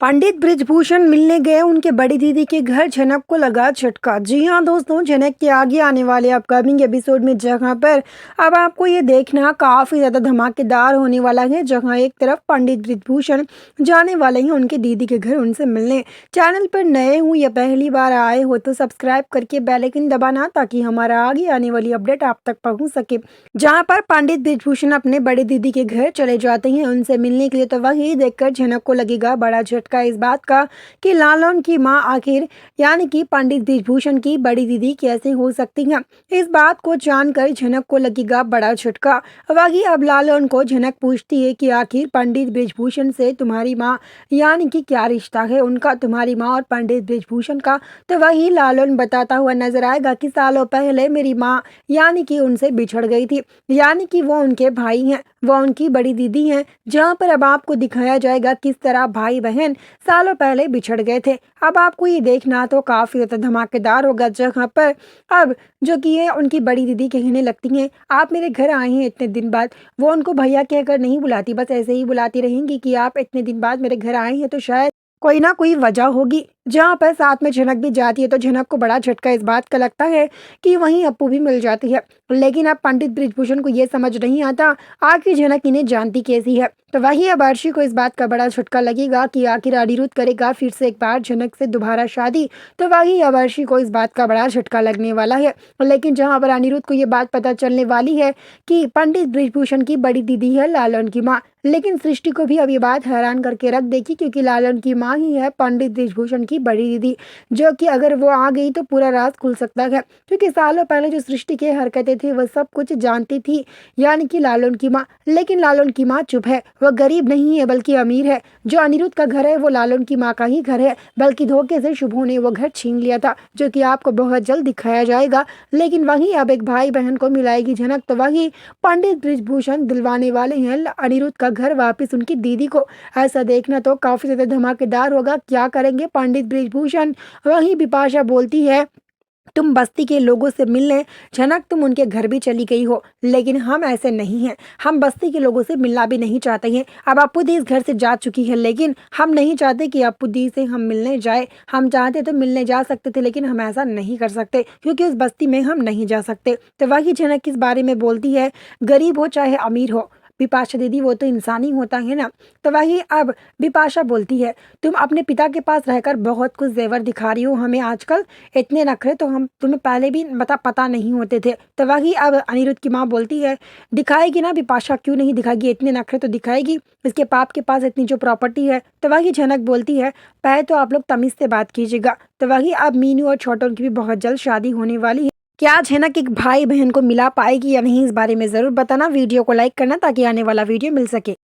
पंडित बृजभूषण मिलने गए उनके बड़ी दीदी के घर झनक को लगा झटका। जी हाँ दोस्तों, झनक के आगे आने वाले अपकमिंग एपिसोड में जहां पर अब आपको ये देखना काफ़ी ज़्यादा धमाकेदार होने वाला है। जहां एक तरफ पंडित बृजभूषण जाने वाले हैं उनके दीदी के घर उनसे मिलने। चैनल पर नए हूँ या पहली बार आए हो तो सब्सक्राइब करके बेल आइकन दबाना ताकि हमारा आगे आने वाली अपडेट आप तक पहुँच सके। जहाँ पर पंडित बृजभूषण अपने बड़े दीदी के घर चले जाते हैं उनसे मिलने के लिए, तो वही देखकर झनक को लगेगा बड़ा झटका इस बात का कि लालन की मां आखिर यानी कि पंडित बृजभूषण की बड़ी दीदी कैसे हो सकती हैं। इस बात को जानकर झनक को लगेगा बड़ा झटका। वही अब लालन को झनक पूछती है कि आखिर पंडित बृजभूषण से तुम्हारी मां यानी कि क्या रिश्ता है उनका, तुम्हारी मां और पंडित बृजभूषण का। तो वही लालन बताता हुआ नजर आएगा कि सालों पहले मेरी मां यानी कि उनसे बिछड़ गई थी, यानी कि वो उनके भाई हैं, वो उनकी बड़ी दीदी हैं। जहां पर अब आपको दिखाया जाएगा किस तरह भाई बहन सालों पहले बिछड़ गए थे। अब आपको ये देखना तो काफी ज्यादा धमाकेदार होगा। जहां पर अब जो कि ये उनकी बड़ी दीदी कहने लगती हैं, आप मेरे घर आए हैं इतने दिन बाद। वो उनको भैया कहकर नहीं बुलाती, बस ऐसे ही बुलाती रहेंगी कि आप इतने दिन बाद मेरे घर आए हैं, तो शायद कोई ना कोई वजह होगी। जहाँ पर साथ में झनक भी जाती है तो झनक को बड़ा झटका इस बात का लगता है कि वहीं अप्पू भी मिल जाती है। लेकिन अब पंडित बृजभूषण को ये समझ नहीं आता आखिर झनक इन्हें जानती कैसी है। तो वही अब अर्शी को इस बात का बड़ा झटका लगेगा कि आखिर अनिरुद्ध करेगा फिर से एक बार झनक से दोबारा शादी। तो वही अब अर्शी को इस बात का बड़ा झटका लगने वाला है। लेकिन जहाँ पर अनिरुद्ध को ये बात पता चलने वाली है कि पंडित बृजभूषण की बड़ी दीदी है लालन की माँ, लेकिन सृष्टि को भी अब ये बात हैरान करके रख देगी क्योंकि लालन की माँ ही है पंडित बृजभूषण की बड़ी दीदी, जो कि अगर वो आ गई तो पूरा राज खुल सकता है। क्योंकि सालों पहले जो सृष्टि की हरकतें थी वह सब कुछ जानती थी यानी कि लालन की माँ। लेकिन लालन की माँ चुप है, वह गरीब नहीं है बल्कि अमीर है। जो अनिरुद्ध का घर है वो लालन की माँ का ही घर है, बल्कि धोखे से शुभो ने वो घर छीन लिया था, जो कि आपको बहुत जल्द दिखाया जाएगा। लेकिन वहीं अब एक भाई बहन को मिलाएगी झनक। तो वही पंडित बृजभूषण दिलवाने वाले हैं अनिरुद्ध का घर वापिस उनकी दीदी को। ऐसा देखना तो काफी ज्यादा धमाकेदार होगा। क्या करेंगे पंडित बृजभूषण। वहीं बिपाशा बोलती है, तुम बस्ती के लोगों से मिलने झनक तुम उनके घर भी चली गई हो, लेकिन हम ऐसे नहीं हैं। हम बस्ती के लोगों से मिलना भी नहीं चाहते हैं। अब अप्पू दी इस घर से जा चुकी है, लेकिन हम नहीं चाहते कि अप्पू दी से हम मिलने जाए। हम चाहते तो मिलने जा सकते थे, लेकिन हम ऐसा नहीं कर सकते क्योंकि उस बस्ती में हम नहीं जा सकते। तो वही झनक इस बारे में बोलती है, गरीब हो चाहे अमीर हो बिपाशा दीदी, वो तो इंसान ही होता है ना। तो वही अब बिपाशा बोलती है, तुम अपने पिता के पास रहकर बहुत कुछ जेवर दिखा रही हो हमें आजकल, इतने नखरे तो हम तुम्हें पहले भी पता नहीं होते थे। तो वही अब अनिरुद्ध की माँ बोलती है, दिखाएगी ना बिपाशा, क्यों नहीं दिखाएगी, इतने नखरे तो दिखाएगी, इसके पाप के पास इतनी जो प्रॉपर्टी है। तो वही झनक बोलती है, पहले तो आप लोग तमीज से बात कीजिएगा। तो वही अब मीनू और छोटों की भी बहुत जल्द शादी होने वाली है। क्या झनक एक भाई बहन को मिला पाएगी या नहीं, इस बारे में जरूर बताना। वीडियो को लाइक करना ताकि आने वाला वीडियो मिल सके।